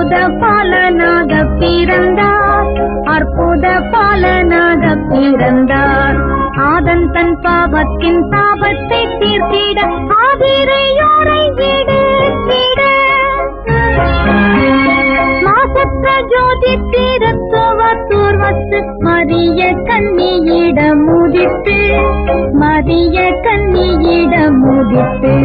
அற்புத பாலனாக பிறந்தார், அற்புத பாலனாக பிறந்தார். ஆதன் தன் பாவத்தின் தாபத்தை தீர்த்திட ஆதிரையோரை விடுத்திட மாசற்ற ஜோதி தீரத்துவத்து மரிய கன்னியிடம் முதித்து, மரிய கன்னியிடம் முதித்து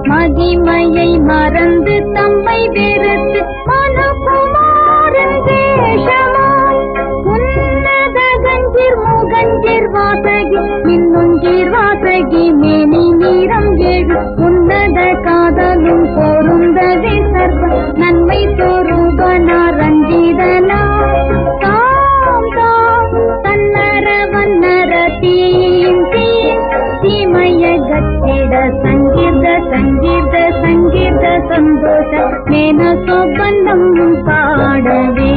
மகிமையை மறந்து தம்மை வெறுத்து மனுகுமாரன் வேஷமாய் உன்னத கஞ்சீர் முகஞ்சீர் வாசகி இன்னுஞ்சீர் வாசகி மேனி நீரம் ஏழு உன்னத காதலும் பொருந்தவே சர்வ நன்மை சொரூபனா ரஞ்சிதனா தாம் தாம் தன்னர வன்னர தீம் தீம் தீமய கத்திட சங்கீர்த சங்கீர்த சங்கீர்த சந்தோஷ மேன சோபந்தம் பாடவே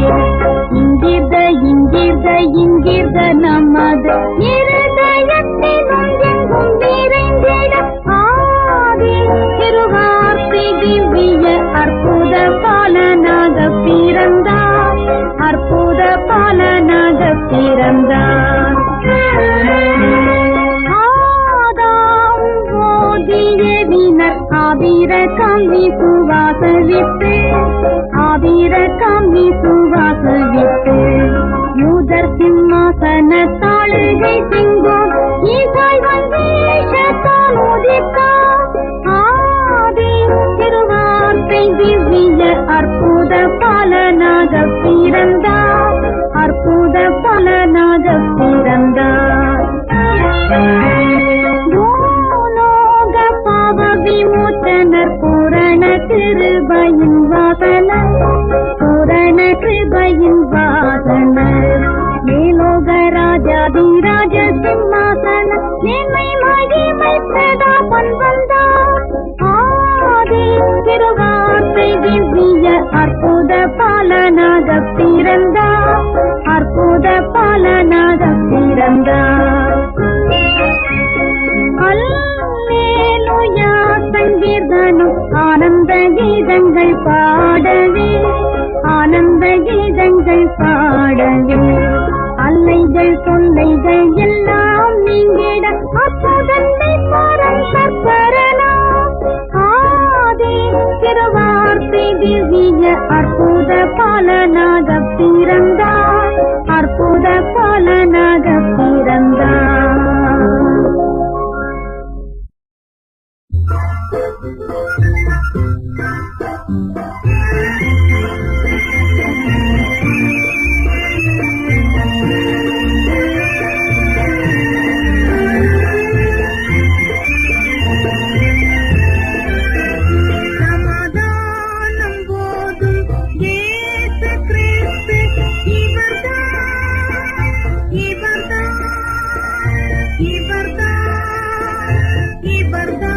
இங்கீர்த இங்கீர்த இங்கீர்த நமது இருதயத்திலும் எங்கும் நிறைந்திட ஆதி திருவார்த்தை திவ்ய அற்புத பாலனாக பிறந்தார், அற்புத பாலனாக பிறந்தார். ஆபீர காமி சுவாசவித்து, ஆபீர காமி சுவாசவித்து யூதர் சிம்மாசன தாளுகை சிங்கம் ஈசாய் வந்தேஷத்தால் உதித்தார். ஆதி திருவார்த்தை திவ்ய அற்புத பாலனாக பிறந்தார், அற்புத பாலனாக பிறந்தார். விமோச்சனர் பூரண கிருபையின் வாசனர், பூரண கிருபையின் வாசனர் மேலோக ராஜாதிராஜ சிம்மாசன மேன்மை மகிமை பிரதாபன் வந்தார். ஆதி திருவார்த்தை திவ்ய அற்புத பாலனாக பிறந்தார், அற்புத பாலனாக பிறந்தார். அல்லேலூயா சங்கீர்த்தனம் ஆனந்த கீதங்கள் பாடவே, ஆனந்த கீதங்கள் பாடவே அல்லைகள் தொல்லைகள் எல்லாம் நீங்கிட அற்புதத்தை பரம் சற்பரனா. ஆதி திருவார்த்தை திவ்ய அற்புத பாலனாக பிறந்தார், அற்புத பாலனாக பிறந்தார். சமாதானம் போதும் இயேசு கிறிஸ்து இவர்தான், இவர்தான், இவர்தான், இவர்தான்.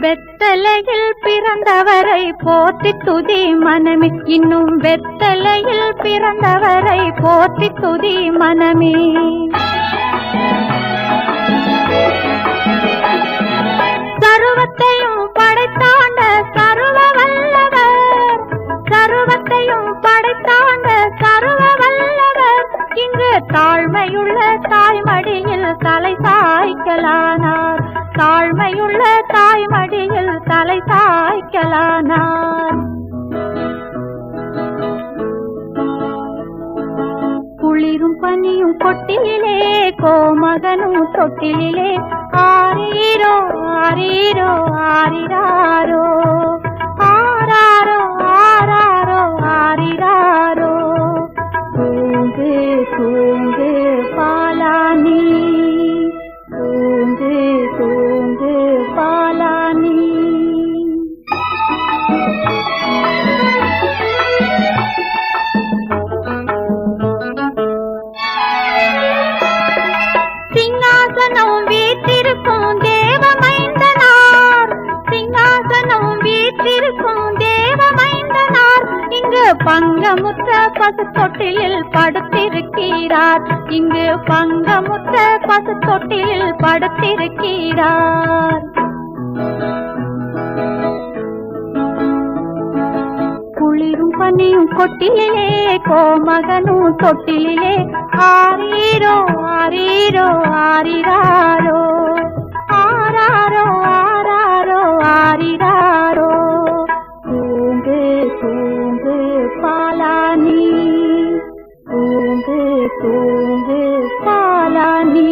வெத்தலையில் பிறந்தவரை போற்றி துதி மனமே, இன்னும் வெத்தலையில் பிறந்தவரை போற்றி துதி மனமே. சர்வத்தையும் படைத்தாண்ட சர்வ வல்லவர், சர்வத்தையும் படைத்தாண்ட சர்வ வல்லவர், இங்கு தாழ்மையுள்ள தாய்மடியில் தலை சாய்க்கலானார், தாழ்மையுள்ள தாய்மடியில் தலை சாய்க்கலானார். குளிரும் பனியும் கொட்டிலே கோமகனும் தொட்டிலே, ஆரீரோ ஆரீரோ ஆரிராரோ, ஆராரோ ஆராரோ ஆரிராரோ. தூங்கு தூங்கு பாலானி, தூங்கு தூங்கு பாலானி. சிங்காசனம் வீற்றிருக்கும் தேவமைந்தனார், சிங்காசனம் வீற்றிருக்கும் தேவமைந்தனார், இங்கு பங்கமுற்ற பசு தொட்டிலில் படுத்திருக்கிறார். இங்கு பங்கமுற்ற பசு தொட்டிலில் படுத்திருக்கிறார். குளிரும் பனியும் கொட்டிலே கோமகனும் தொட்டிலே ஆரீரோ ஆரீரோ ஆரிராரோ ஆராரோ ஆராரோ ஆரிராரோ. தூங்கு தூங்கு பாலானி தூங்கு தூங்கு பாலானி.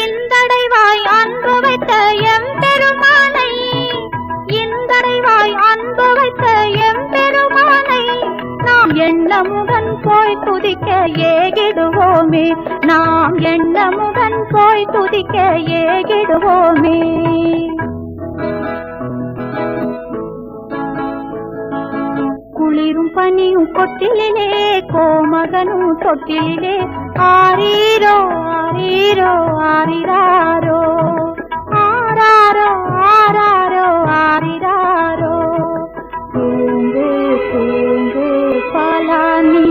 இந்தடைவாய் அன்பு வைத்த எம்பெருமானை இந்தடைவாய் அன்பு வைத்த எம்பெருமானை நாம் எண்ணமுடன் போய் துதிக்க ஏகிடுவோமே. நாம் எண்ணமுடன் போய் துதிக்க ஏகிடுவோமே. குளிரும் பனியும் கொட்டிலே கோமகனும் தொட்டிலே ஆரீரோ ஆரீரோ ஆரிராரோ ஆராரோ ஆராரோ ஆரிராரோ. தூங்கு தூங்கு பாலானி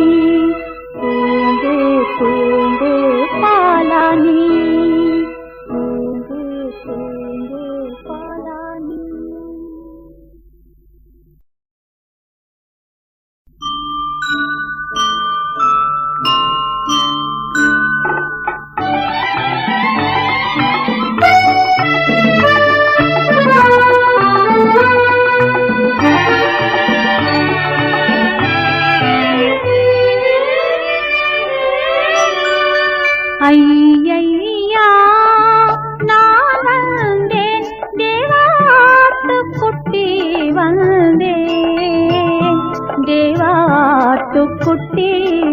தூங்கு தூங்கு பாலானி தூங்கு தூங்கு பாலானி. ஐயையா நான் வந்தேன் தேவாட்டுக்குட்டி வந்தேன் தேவாட்டுக்குட்டி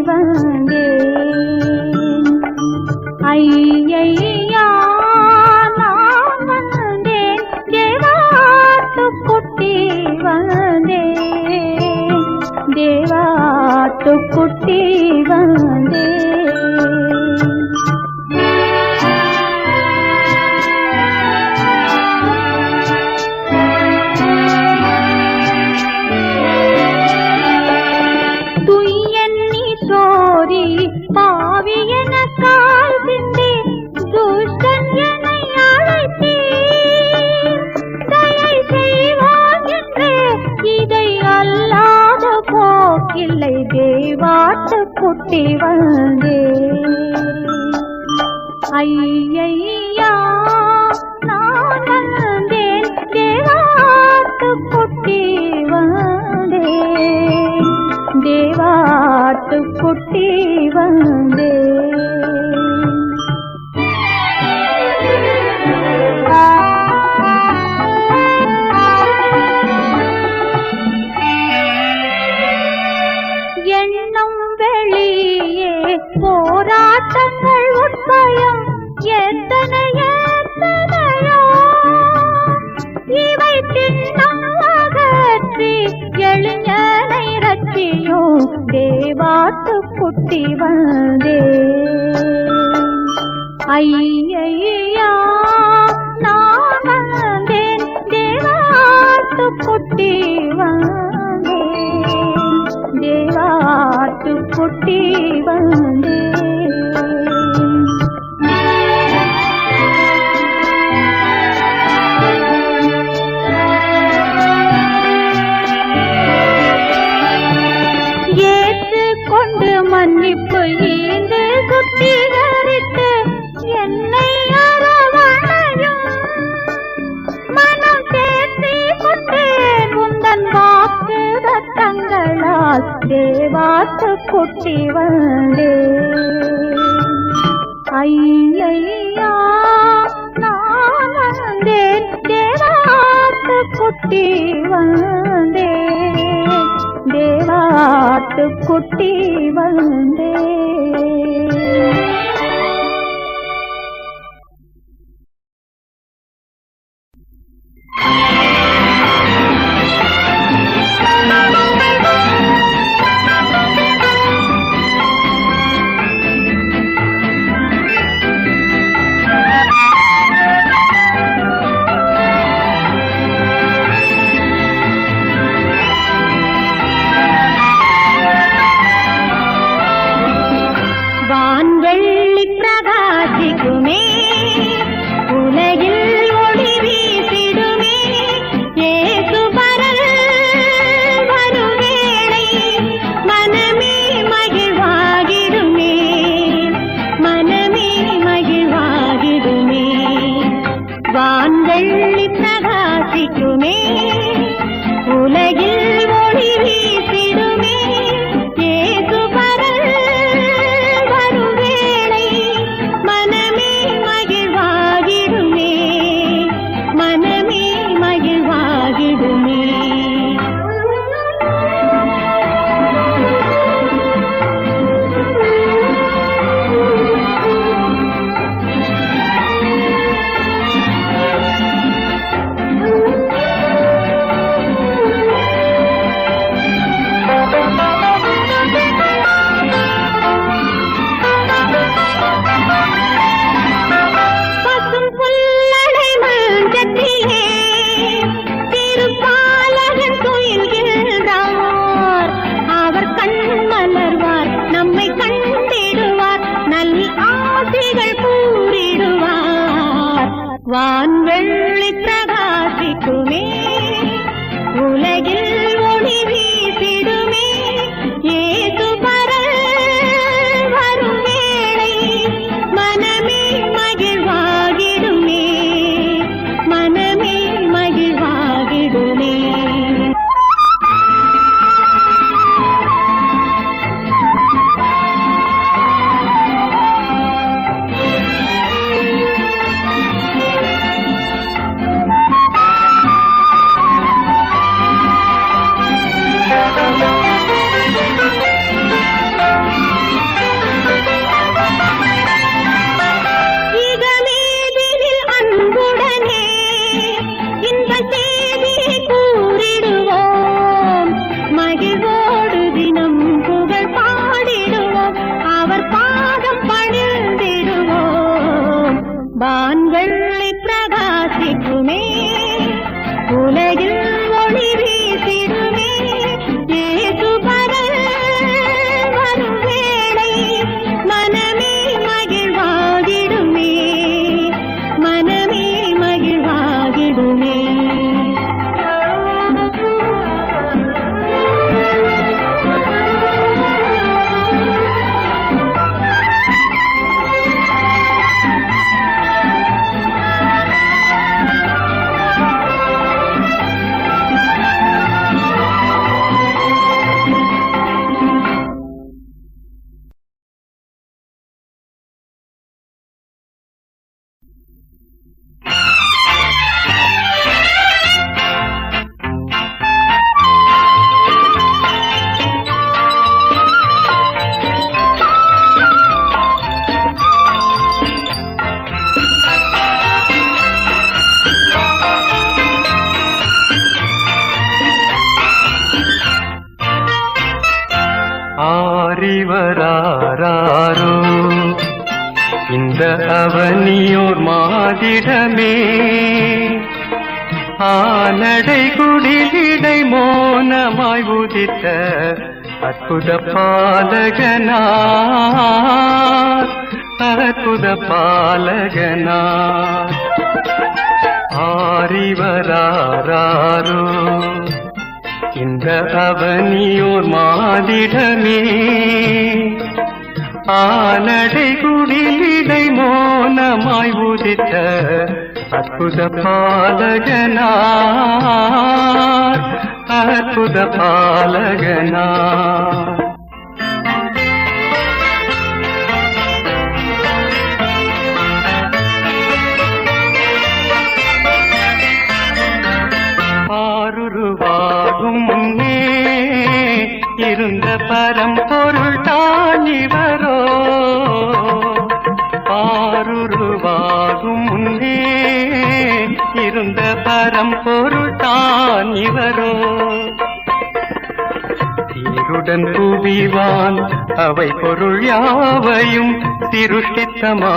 வந்தேன். ஐயையா நான் வந்தேன் தேவாட்டுக்குட்டி வந்தேன் தேவாட்டுக்குட்டி வந்தேன். பாவி என கால் சிந்தி துஷ்டன் என்னை அழைத்தீர். தயை செய்வான் என்று இதை அல்லாத போக்கில்லை தேவாட்டுக்குட்டி வந்தேன். ஐயையா நான் வந்தேன் தேவாட்டுக்குட்டி வந்தேன் தேவாட்டுக்குட்டி வந்தேன். எண்ணம் வெளியே போராட்டங்கள் உட்பயம் எத்தனை எத்தனையோ இவை திண்ணம் அகற்றி எளிஞனை ரட்சியும் தேவாட்டுக்குட்டி வந்தேன். ஐயையா நான் வந்தேன் தேவாட்டுக்குட்டி வந்தேன் தேவாட்டுக்குட்டி வந்தேன். ஏற்றுக்கொண்டு மன்னிப்பு ஈந்து சுத்திகரித்து என்னை அரவணையும் மனம் தேர்த்தி கொண்டேன் உந்தன் வாக்கு ரத்தங்களால் தேவாட்டுக்குட்டி வந்தேன். ஐயையா நான் வந்தேன் தேவாட்டுக்குட்டி வந்தேன் தேவாட்டுக்குட்டி வந்தேன். வான்வெள்ளி பிரகாசிக்குமே, உலகில் ஒளி வீசிடுமே. ஏசு பரல் வரும் வேளை மனமே மகிழ்வாகிடுமே, மனமே மகிழ்வாகிடுமே. வான்வெள்ளி பிரகாசிக்குமே, உலகில் ஒளி வீசிடுமே. ஏசு பரல் வரும் வேளை மனமே மகிழ்வாகிடுமே, மனமே மகிழ்வாகிடுமே. ஆரிவராரோ இந்த அவனியோர் மாதிடமே, ஆனடை குடிலிடை மோனமாய் உதித்த அற்புத பாலகனார், அற்புத பாலகனார். ஆரிவராரோ இந்த அவனியோர் மாதிடமே, ஆனடை குடிலிடை மோனமாய் உதித்த அற்புத பாலகனார், அற்புத பாலகனார். ஆருருவாகும் முன்னே இருந்த பரம்பொருள் தான் இவரோ, ஆருருவாகும் முன்னே இருந்த பரம்பொருள் தான் இவரோ. சீருடன் புவிவான் அவை பொருள் யாவையும் திருஷ்டித்தமாவலரோ,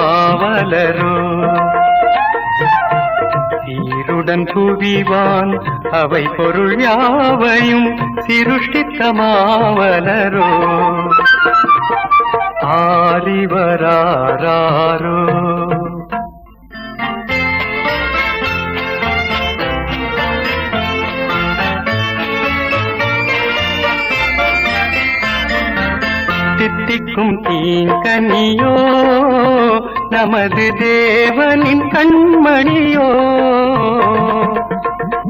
சீருடன் புவிவான் அவை பொருள் யாவையும் சிருஷ்டித்தமாவலரோ. ஆரிவராரோ தித்திக்கும் தீங்கனியோ நமது தேவனின் கண்மணியோ,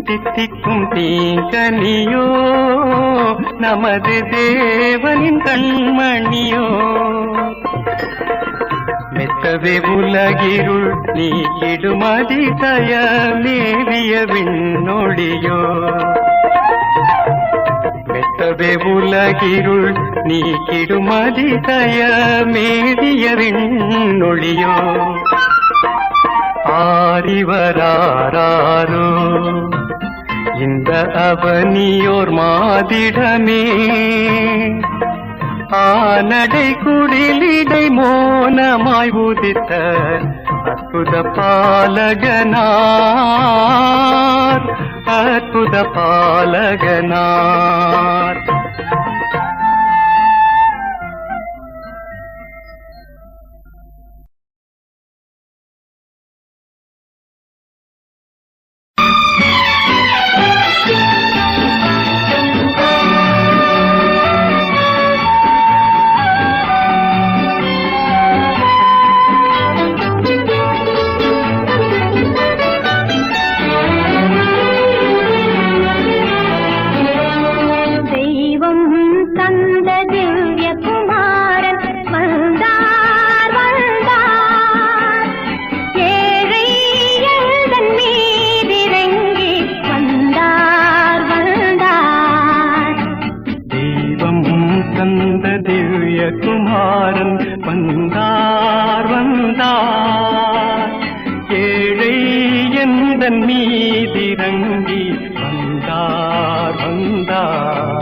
தித்திக்கும் தீங்கனியோ நமது தேவனின் கண்மணியோ. மெத்தவே உலகிருள் நீக்கிடுமதி தயமேவிய விண்ணொழியோ, மெத்தவே உலகிருள் நீக்கிடுமதி தயமேவிய விண்ணொழியோ. ஆரிவராரோ இந்த அவனியோர் மாதிடமே, ஆனடை குடிலிடை மோனமாய் உதித்த அற்புத பாலகனார், அற்புத பாலகனார். குமாரன் வந்தார் வந்தார், ஏழை எந்தன் மீதிறங்கி வந்தார் வந்தார்.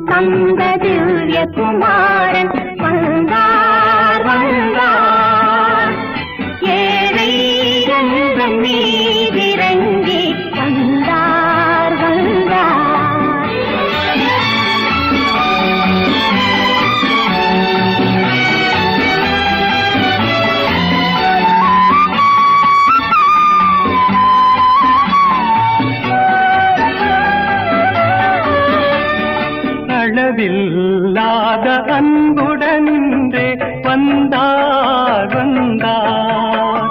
தந்த திவ்ய குமாரன் வந்தார் வந்தார், ஏழை என்ற மீதிறங்கி வந்தார் வந்தார். அளவில்லாத அன்புடனே வந்தார் வந்தார்,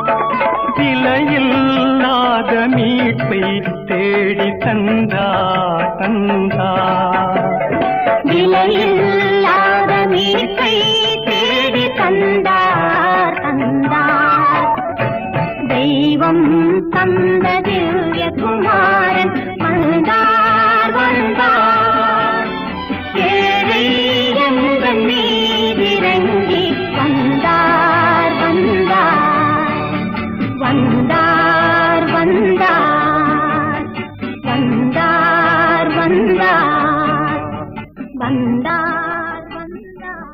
விலையில்லாத மீட்பை தேடி தந்தார் தந்தார். விலையில்லாத மீட்பை தேடி தந்தார் தந்தார். தெய்வம் தந்த திவ்ய குமாரன் வந்தார் வந்தார், ஏழை என்ற மீதிறங்கி வந்தார் வந்தார். வந்தார் வந்தார் வந்தார் வந்தார் வந்தார் வந்தார்.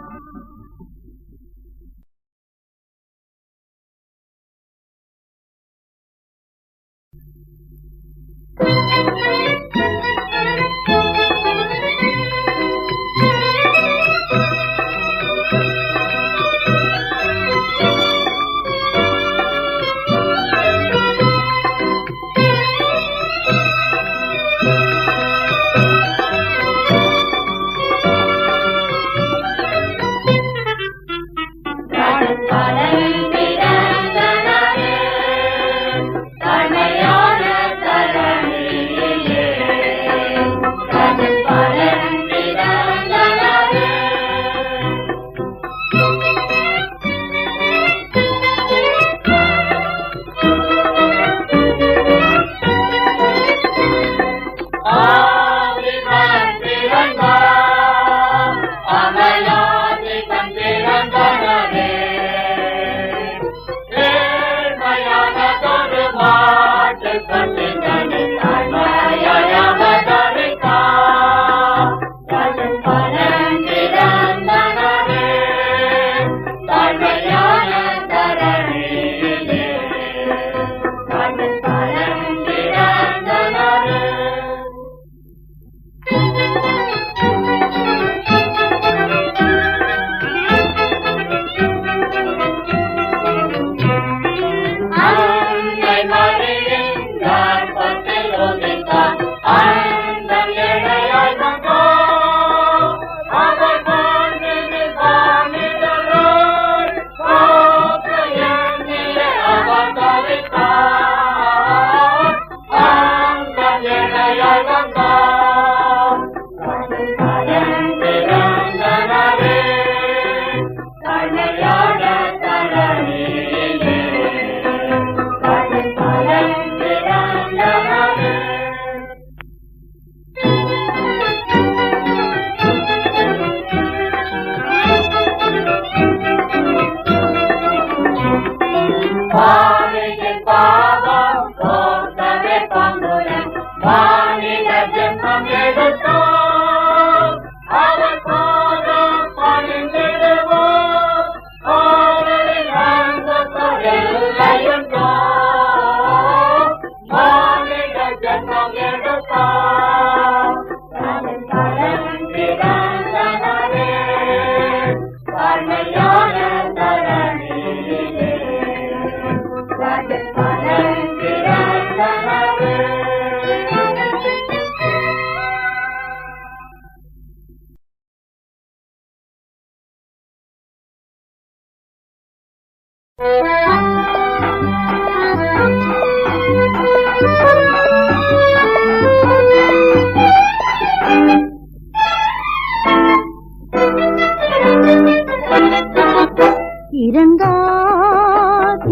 இறந்தார்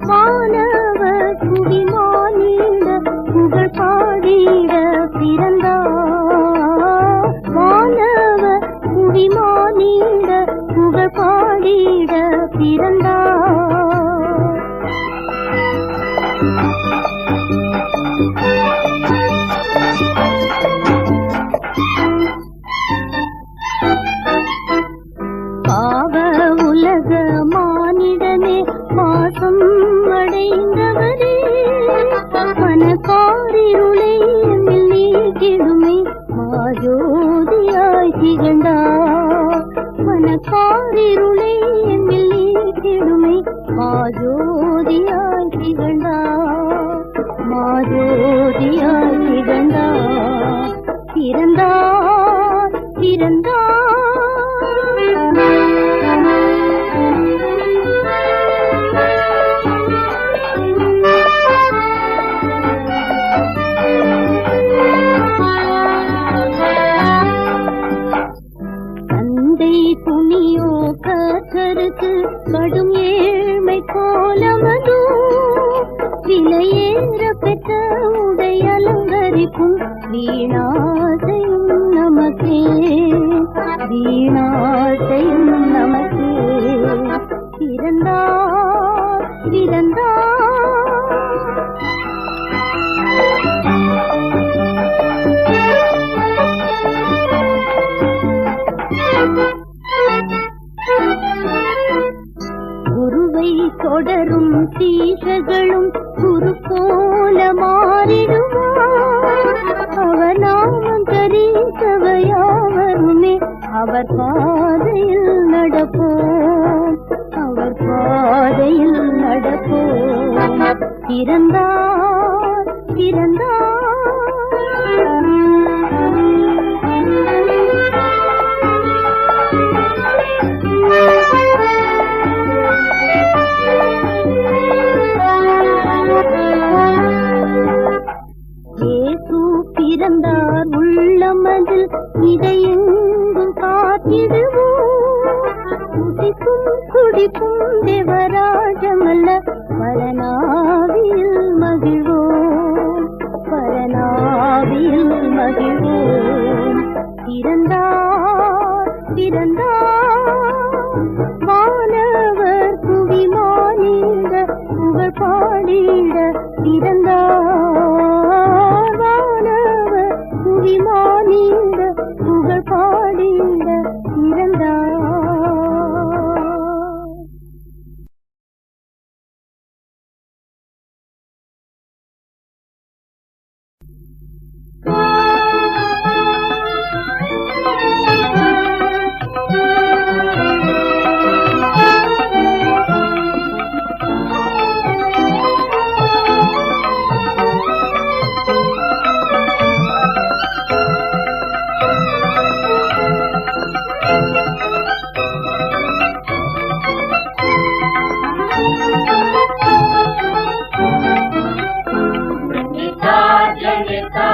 மாணவர் குடிமானிட புகழ் பாடிட பிறந்தார் மாணவர் குடிமானிட புகழ் பாடிட பிறந்தார் உலக மானிடனே பாசம் அடைந்தவரே மனக்காரிருளை நீக்கிடுமே மாஜோதியாய் திகழ்ந்தார் மனக்காரிருளை நீக்கிடுமே மாஜோதியாய் திகழ்ந்தார் மாஜோதியாய் திகழ்ந்தார் பிறந்தார் பிறந்தார் துணியோ கத்தருக்கு கடும் ஏழ்மை கோலமதோ விலையேற பெற்ற உடை அலங்கரிக்கும் வீணாசையும் நமக்கே வீணாசையும் நமக்கே பிறந்தார் பிறந்தார் குருவை தொடரும் சீஷர்களும் குரு போல மாறிடுவார் அவர் நாமம் தரித்தவையாவருமே அவர் பாதையில் நடப்போம் அவர் பாதையில் நடப்போம் பிறந்தார் பிறந்தார் பிறந்தார் உள்ளமதில் இதையெங்கும் காத்திடுவோம் குடிக்கும் குடிக்கும் தேவராஜமல்ல பரநாவியில் மகிழ்வோம் பரநாவியில் மகிழ்வோம் பிறந்தார் பிறந்தார் வானவர் குவிமானிட புகழ் பாடிட பிறந்தார் வானவர் குவிமானிட புகழ் பாடிட பிறந்தார். Janita,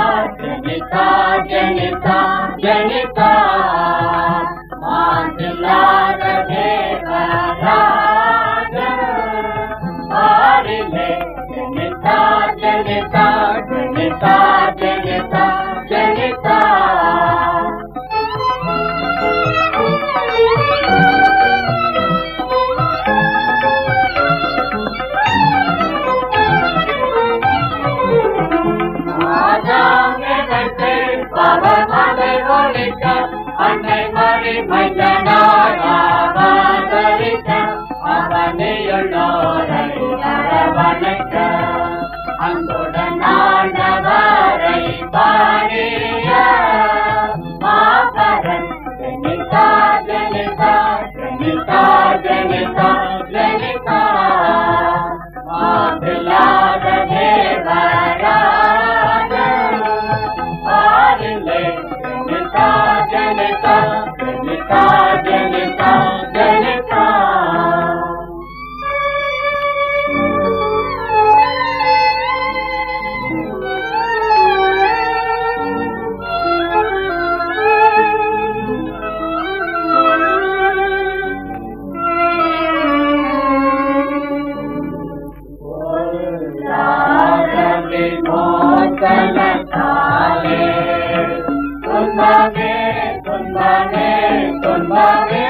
இன்பமே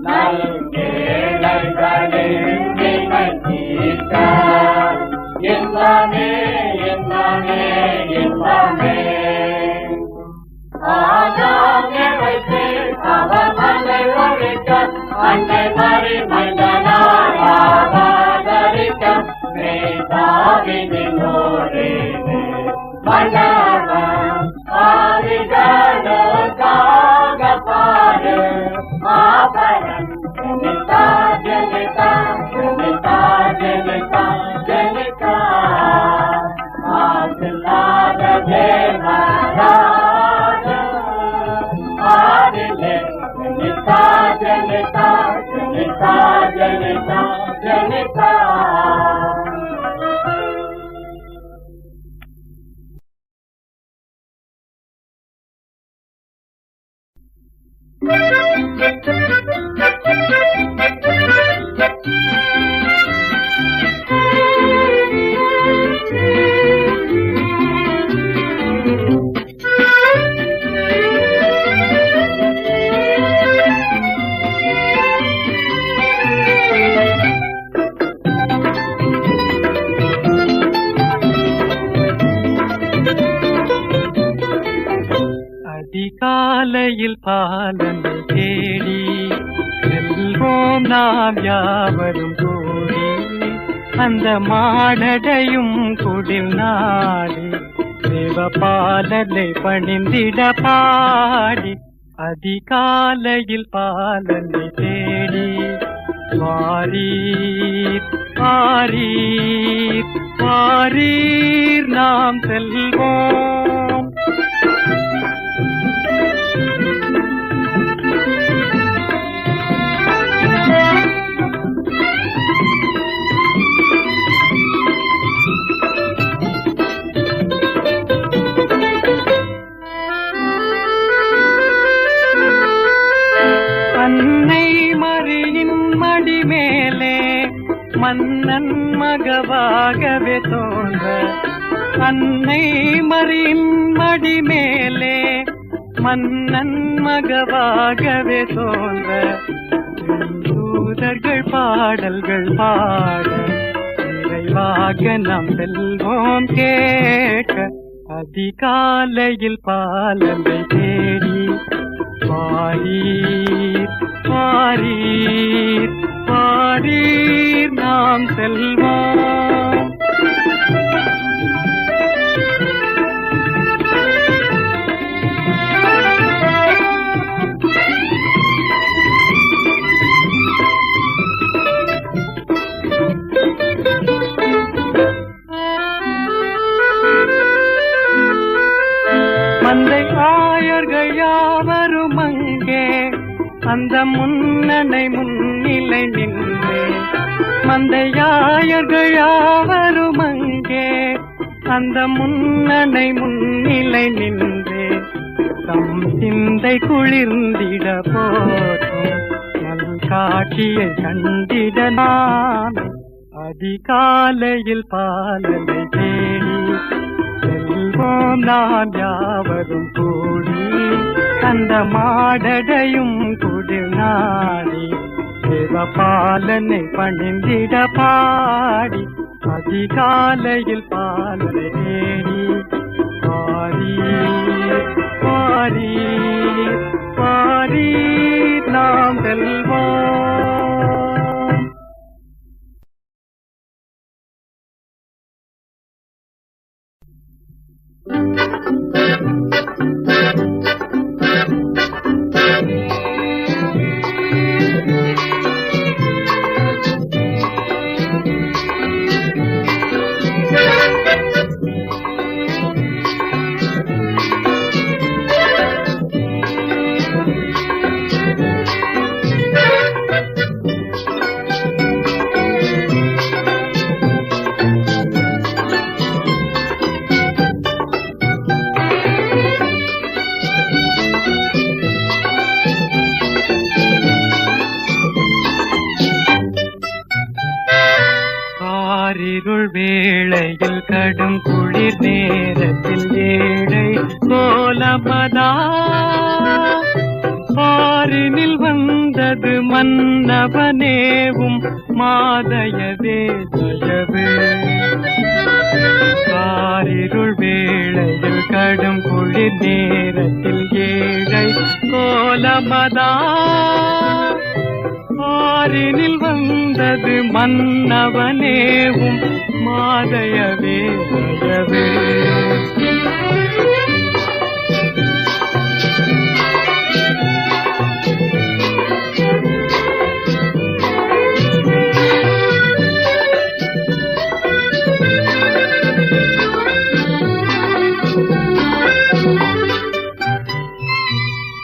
நல்கேளைகளில் வினை தீர்க்க இன்பமே இன்பமே இன்பமே ஆதாமே வைத்து அவர் மலை ஒழிக்க அன்னை மறி மைந்தனார் ஆதரிக்க மேதாவினோரே மன்னவன் ஆதிகளுக்காக பாடு மாபரன் ஜனிதா ஜனிதா ஜனிதா ஜனிதா ஜனிதா மாசில்லாத தேவராஜ ஆதிலே ஜனிதா ஜனிதா ஜனிதா ஜனிதா ஜனிதா அதிகாலையில் பாலனை தேடி செல்வோம் நாம் யாவரும் கூடி அந்த மாடடையும் குடில் நாடி தேவபாலனை பணிந்திட பாடி அதிகாலையில் பாலனை தேடி வாரீர் வாரீர் வாரீர் நாம் செல்வோம் அன்னை மரியின் மடி மேலே மன்னன் மகவாகவே தோன்ற அன்னை மரியின் மடி மேலே மன்னன் மகவாகவே தோன்ற தூதர்கள் பாடல்கள் பாட நிறைவாக நாம் செல்வோம் கேட்க அதிகாலையில் பாலனை தேடி வாரீர் வாரீர் வாரீர் நாம் செல்வோம் மந்தை ஆயர்கள் யாவரும் அங்கே அந்த முன்னணை முன்னிலை நின்றே மந்தையாயர்கள் யாவரும் அங்கே அந்த முன்னணை முன்னிலை நின்றே தம் சிந்தை குளிர்ந்திட போற்றும் நல் காட்சியை கண்டிட நான் அதிகாலையில் பாலனை தேடி செல்வோம் நாம் யாவரும் கூடி அந்த மாடடையும் குடில் நாடி தேவபாலனை பணிந்திட பாடி அதிகாலையில் பாலனை தேடி வாரீர் வாரீர் வாரீர் நாம் செல்வோம் இருள் வேளையில் கடும் குளிர் நேரத்தில் ஏழை கோலமதா பாரினில் வந்தது மன்னவனேவும் மாதயவே தயவு. காரிருள் வேளையில் கடும் குளிர் நேரத்தில் ஏழை கோலமதா. பாரினில் வந்தது மன்னவனேவும் மாதயவே தயவு.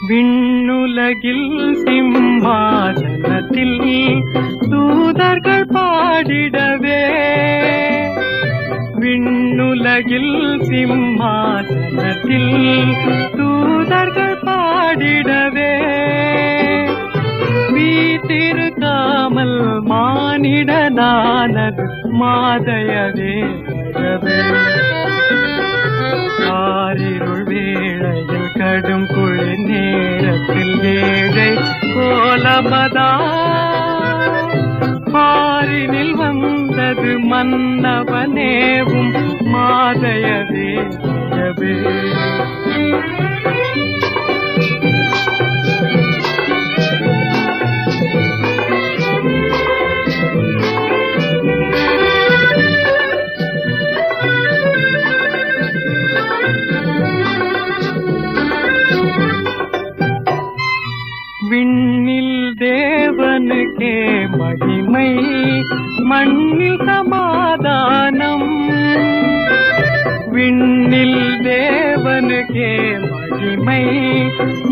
விண்ணுலகில் சிம்மாசனத்தில் தூதர்கள் பாடிடவே. விண்ணுலகில் சிம்மாசனத்தில் தூதர்கள் பாடிடவே. வீட்டிருக்காமல் மானிடனானது மாதயவே தயவே. ஆரிருள் வேளையில் கடும் குளிர் நேரத்தில் ஏழை கோலமதா. பாரினில் வந்தது மன்னவனேவும் மாதயவே தயவே. விண்ணில் தேவனுக்கே மகிமை மண்ணில் சமாதானம். விண்ணில் தேவனுக்கே மகிமை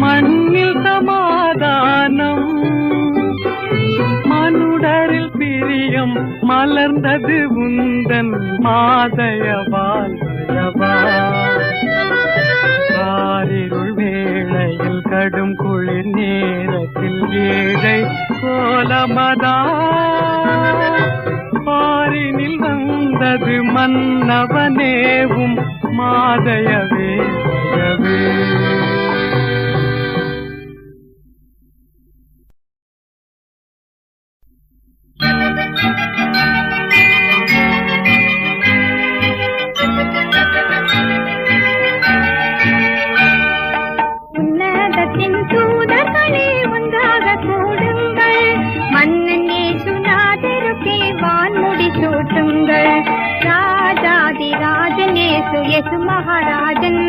மண்ணில் சமாதானம். மனுடரில் பிரியம் மலர்ந்தது உந்தன் மாதயவால் தயவா. காரிருள் வேளையில் கடும் குளிர் நேரத்தில் ஏழை கோலமதா. பாரினில் வந்தது மன்னவனேவும் மாதயவே தயவே. உன்னதத்தின் தூதர்களே ஒன்றாக கூடுங்கள். மன்னன் இயேசுநாதருக்கே வான்முடி சூட்டுங்கள். ராஜாதி ராஜன் இயேசு மகாராஜன்.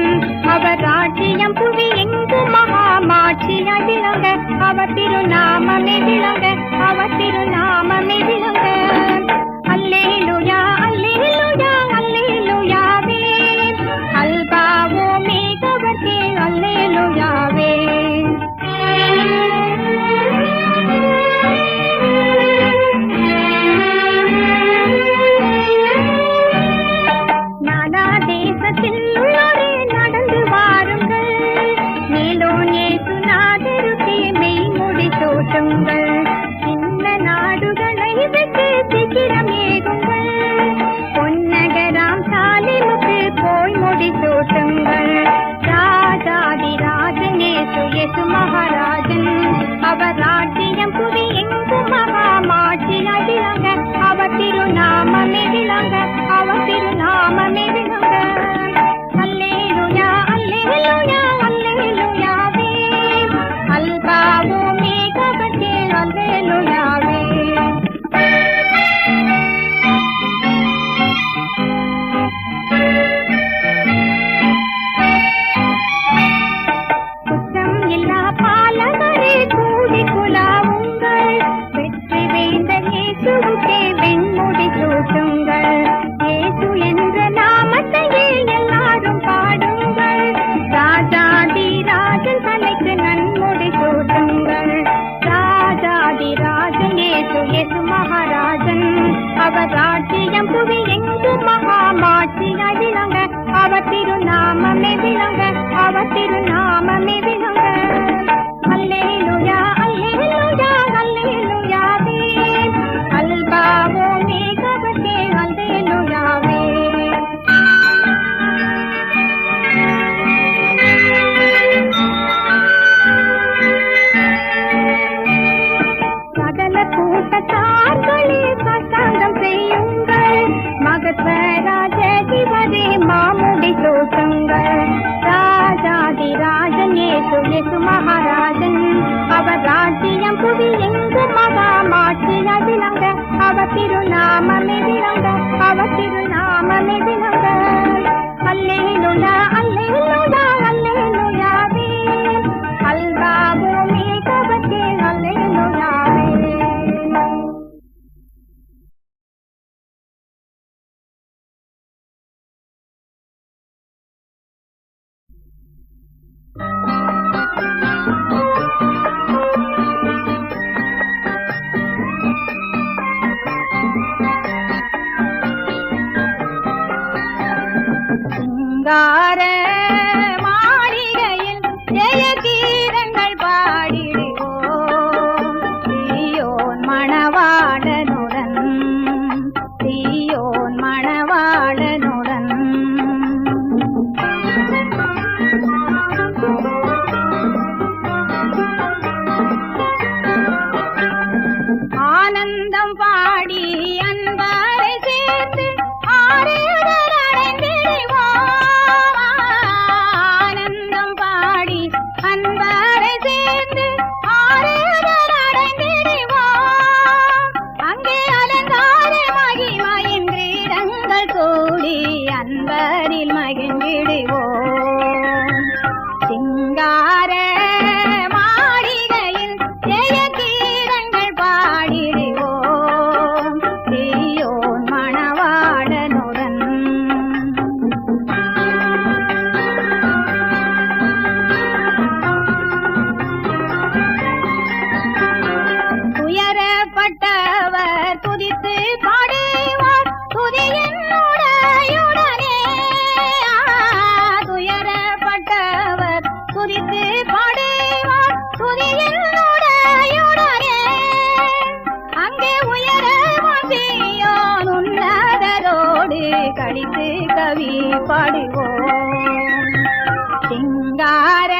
அவர் ராஜ்யம் புவி எங்கும் மகாமாட்சியாய் விளங்க. அவர் திருநாமமே விளங்க. அவர் திருநாமமே விளங்க. அல்லேலூயா அல்லேலூயா அல்லேலூயாவே. அல்பாவோ மேகவர்க்கே அல்லேலூயாவே. நானா தேசத்தில் உள்ளோரே நடந்து வாருங்கள். மேலோன் இயேசுநாதருக்கே மெய்முடி சூட்டுங்கள். இந்த நாடுகளை விட்டு சீக்கிரம் ஏகுங்கள். பொன்னகராம் சாலிமுக்கு போய் முடி சூட்டுங்கள். ராஜாதி ராஜன் இயேசு மகாராஜன். அவர் ராஜ்யம் புவி எங்கும் மகாமாட்சியாய் விளங்க. அவர் திருநாமமே விளங்க. அவர் திருநாமமே விளங்க. அல்லேலூயா அல்லேலூயா அல்லேலூயாவே. அல்பாவோ மேகவர்க்கே அல்லேலூயாவே. குற்றம் இல்லா பாலகரே கூடி குலாவுங்கள். வெற்றி வேந்தன் இயேசுவுக்கே வெண்முடி சூட்டுங்கள். இயேசு என்ற நாமத்தையே எல்லாரும் பாடுங்கள். ராஜாதி ராஜன் தலைக்கு நன்முடி சூட்டுங்கள். ராஜாதி ராஜன் இயேசு மகாராஜன். அவர் ராஜ்யம் புவி எங்கும் மகாமாட்சியாய் விளங்க. அவர் திருநாமமே விளங்க. அவர் திருநாமமே விளங்க. அல்லேலூயா அல்லேலூயா அல்லேலூயாவே. அல்பாவோ மேகவர்க்கே அல்லேலூயாவே. அவர் திருநாமமே விளங்க, அவர் திருநாமமே விளங்க. அல்லேலூயா அல்லேலூயா அல்லேலூயாவே, அல்பாவுமே கவச்சே அல்லேலூயாவே. சிங்கார மாளிகையில் ஜெய கீதங்கள் பாடிடுவோம், சீயோன் மணவாளனுடன், சீயோன் மணவாளனுடன். ஆனந்தம் பாடி அன்பரை சேர்த்து ஆறுதல் அடைந்திடுவோம், ஆனந்தம் பாடி அன்பரை சேர்த்து ஆறுதல் அடைந்திடுவோம். அங்கே அலங்கார மகிமையின் கிரீடங்கள் கூடி அன்பரில் மகிழ்ந்திடுவோம். சிங்கார மாளிகையில் ஜெய கீதங்கள் பாடிடுவோம், சீயோன் மணவாளனுடன். துயரப்பட்டவர் துதித்து பாடுவார் துதியினுடையுடனே, துயரப்பட்டவர் துதித்து பாடுவார் துதியினுடையுடனே. அங்கே உயரமும் சீயோன் உன்னதரோடு கழித்து கவி பாடுவோம். சிங்கார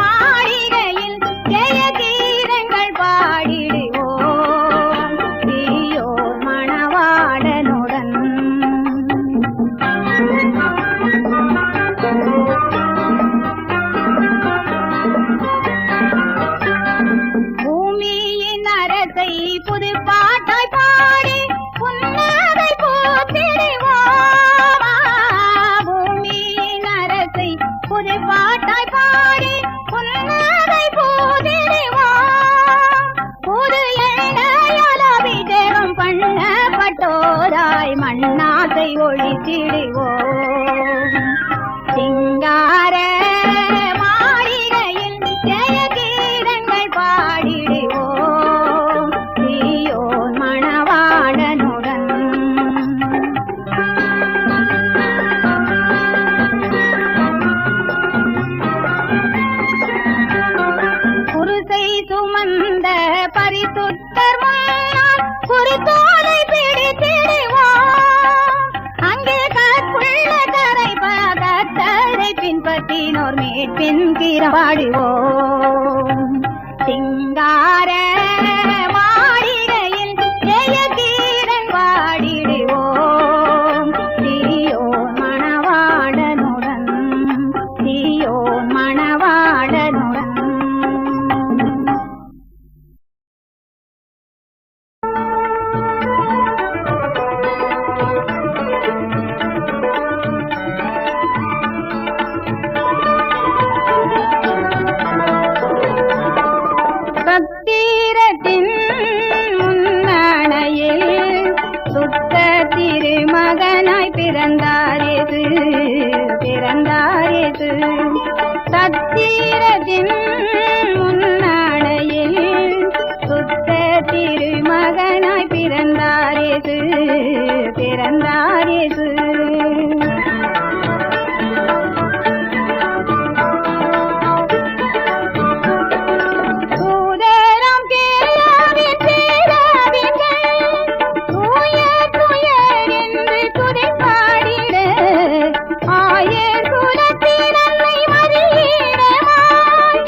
மாளிகையில் ஜெய கீதங்கள் பாடிடுவோம், சீயோன் மணவாளனுடன். பூமியின் அரசை புது பாட்டாய் பாடி புன்னகை போற்றிடுவோம், பூமியின் அரசை புது பாட்டாய் பாடி புன்னகை போற்றிடுவோம். புது எண்ணெயால் அபிஷேகம் பண்ணப்பட்டோராய் மண்ணாசை ஒழித்திடுவோம். சிங்கார மாளிகையில் ஜெய கீதங்கள் பாடிடுவோம், சீயோன் மணவாளனுடன். குருசை சுமந்த பரிசுத்தர் முன்னால் குருத்தோலை பிடித்திடுவோம், அங்கே கற்புள்ள கரை கர்த்தரை பின்பற்றினோர் மீட்பின் பாடுவோம். சிங்கார மாளிகையில் ஜெய கீதம் பாடிடுவோம், சீயோன் மணவாளனுடன், சீயோன் மணவாளனுடன். பக்திரத்தின் முன்னணையில் சுத்த திருமகனாய் பிறந்தாரேது, பிறந்தாரேது. சத்திரத்தின் முன்னணையில் சுத்த திருமகனாய் பிறந்தாரேது, பிறந்தாரேது. ஆயர் குலத்தினரை மதியிடமாய்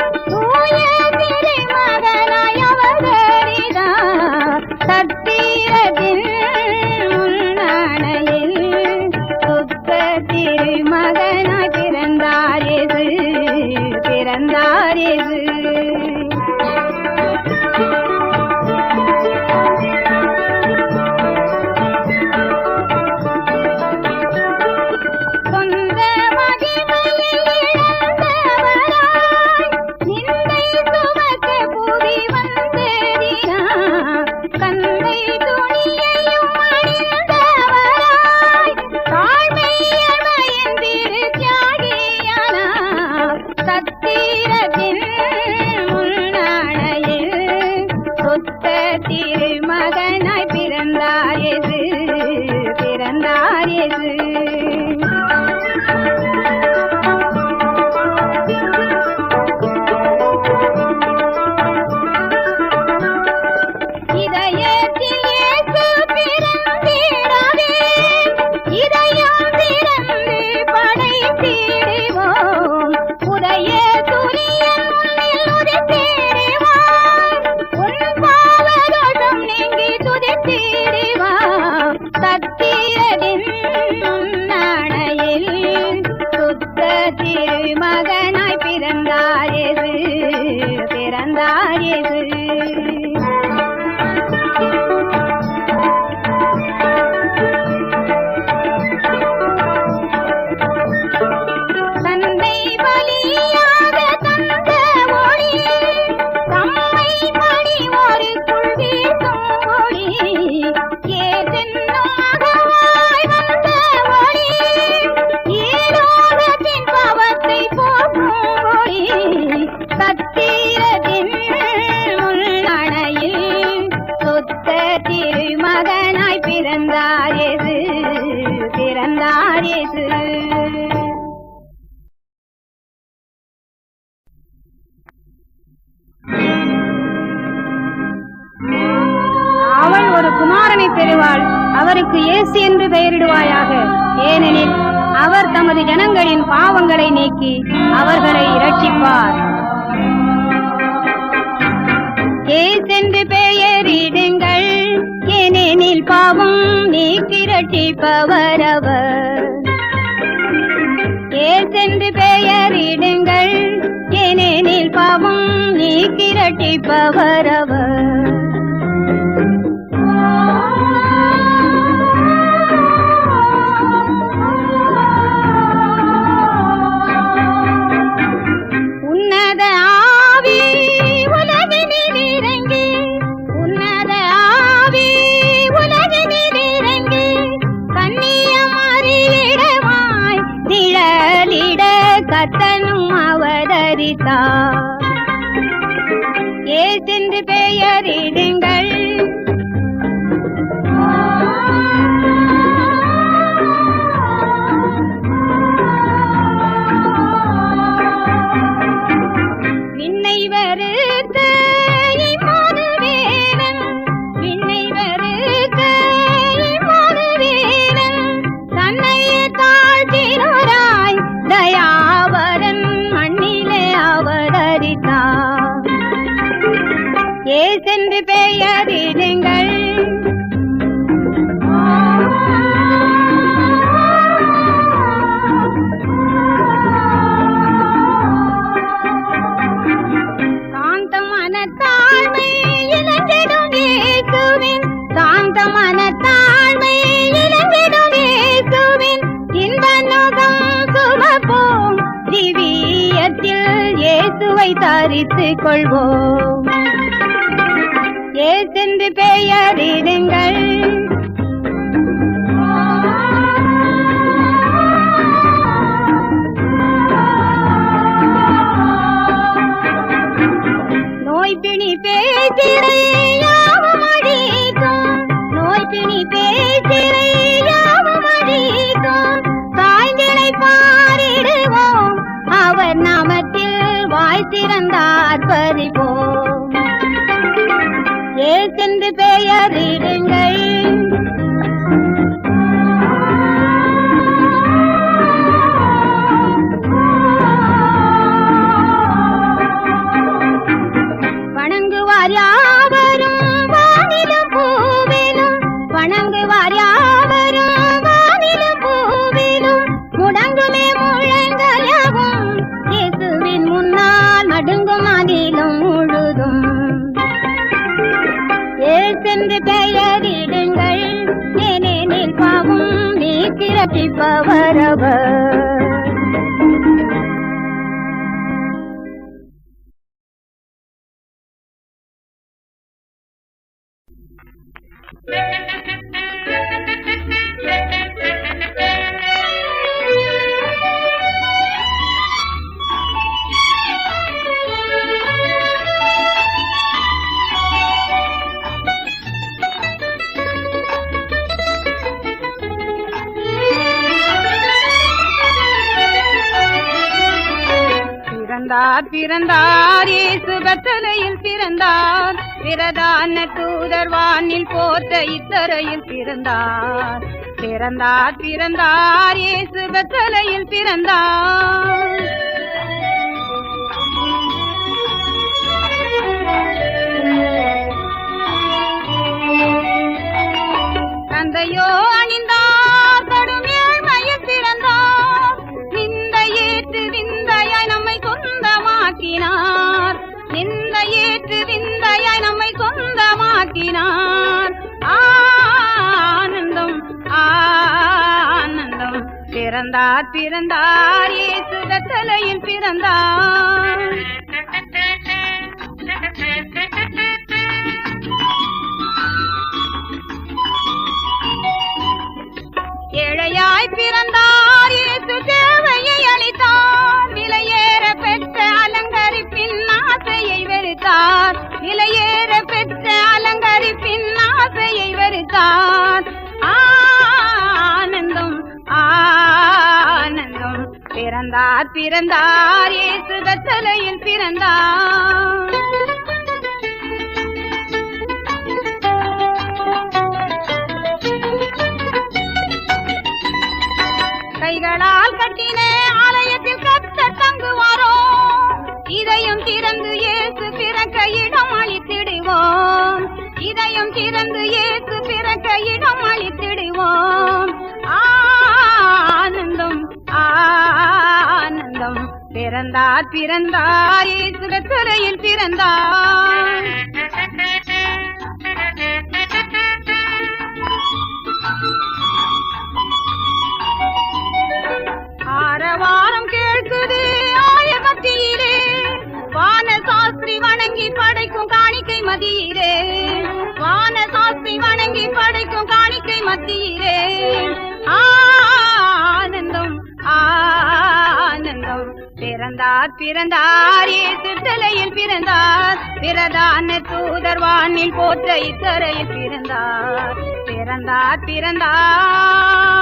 இயேசு. தந்தை பலியாக தந்த ஒளி, தம்மை பணிவோருக்குள் வீசும் ஒளி, இயேசென்னும் மகவாய் வந்த ஒளி, ஈரோகத்தின் பாவத்தை போக்கும் ஒளி, சத்திரத்தின் முன்னணையில் சுத்த திருமகனாய் பிறந்தார் இயேசு, பிறந்தார் இயேசு. அவள் ஒரு குமாரனை பெறுவாள், அவருக்கு இயேசு என்று பெயரிடுவாயாக. ஏனெனில் அவர் தமது ஜனங்களின் பாவங்களை நீக்கி அவர்களை இரட்சிப்பார். இயேசென்று பெயரிடுங்கள், ஏனெனில் பாவம் நீக்கி இரட்சிப்பவர் அவர். இயேசென்று பெயரிடுங்கள், ஏனெனில் பாவம் நீக்கி இரட்சிப்பவர் அவர். உன்னத ஆவி உலகினில் இறங்கி, உன்னத ஆவி உலகினில் இறங்கி, கன்னியமரியிடமாய் நிழலிட கர்த்தனும் அவதரித்தார். இயேசென்று பெயரிடுங்கள், விண்ணை வெறுத்த இம்மானுவேலன், விண்ணை வெறுத்த இம்மானுவேலன், தன்னையே தாழ்த்தினோராய் தயாவரன் மண்ணிலே அவதரித்தார். இயேசென்று பெயரிடுங்கள், சாந்தமான தாழ்மை இழந்திடும் இயேசுவின், சாந்தமான தாழ்மை இழந்திடும் இயேசுவின், இன்ப நுகம் சுமப்போம், திவ்யத்தில் இயேசுவை தரித்துக் கொள்வோம். இயேசென்று பெயரிடுங்கள், நோய்பிணி பேசிரை யாவும் அழிக்கும், நோய்பிணி பேசிரை யாவும் அழிக்கும், சாய்ந்திடை பாரிடுவோம், அவர் நாமத்தில் வாய் திறந்தார் பறிப்போம். இயேசென்று பெயரிடுங்கள், வணங்குவார் யாவரும் வானிலும் பூவிலும், வணங்குவார் யாவரும் வானிலும் பூவிலும், முடங்குமே முழங்கலவும் இயேசுவின் முன்னால் நடுங்கும் அதிலும் முழுதும். இயேசென்று பெயரிடுங்கள், ஏனெனில் பாவம் நீக்கி இரட்சிப்பவர் அவர். பிறந்தார் பிறந்தார் இயேசு பெத்தலையில் பிறந்தார், பிரதான தூதர் வானில் போற்ற இத்தரையில் பிறந்தார். பிறந்தார் பிறந்தார் இயேசு பெத்தலையில் பிறந்தார். தந்தையோ அணிந்தார் கடும் ஏழ்மையில் பிறந்தார், நிந்த ஏற்று விந்தையாய் நம்மை சொந்தமாக்கினார். நிந்த ஏற்று விந்தை பிறந்தார் பிறந்தார் இயேசு பெத்தலையில் பிறந்தார். ஏழையாய் பிறந்தார் இயேசு தேவையை அளித்தார். விலையேற பெற்ற அலங்கரிப்பின் ஆசையை வெறுத்தார். விலையேற பெற்ற அலங்கரிப்பின் ஆசையை வெறுத்தார். ஆனந்தம் ஆனந்தம் பிறந்தார் பிறந்தார் இயேசு பெத்தலையில் பிறந்தார். கைகளால் கட்டின ஆலயத்தில் கர்த்தர் தங்குவாரோ. இதயம் திறந்து இயேசு பிறக்க இடம் அளித்திடுவோம். இதயம் திறந்து இயேசு பிறக்க இடம் அளித்திடுவோம். ஆனந்தம் ஆனந்தம் பிறந்தார் பிறந்தார் இயேசு பெத்தலையில் பிறந்தார். ஆரவாரம் கேட்குது ஆயமத்தியிலே. வான சாஸ்திரி வணங்கி படைக்கும் காணிக்கை மத்தியிலே. வான சாஸ்திரி வணங்கி படைக்கும் காணிக்கை மத்தியிலே. ஆனந்தம் ஆனந்தம் பிறந்தார் பிறந்தார் இயேசு பெத்தலையில் பிறந்தார். பிரதான தூதர் வானில் போற்ற இக்கரையில் பிறந்தார். பிறந்தார் பிறந்தார்.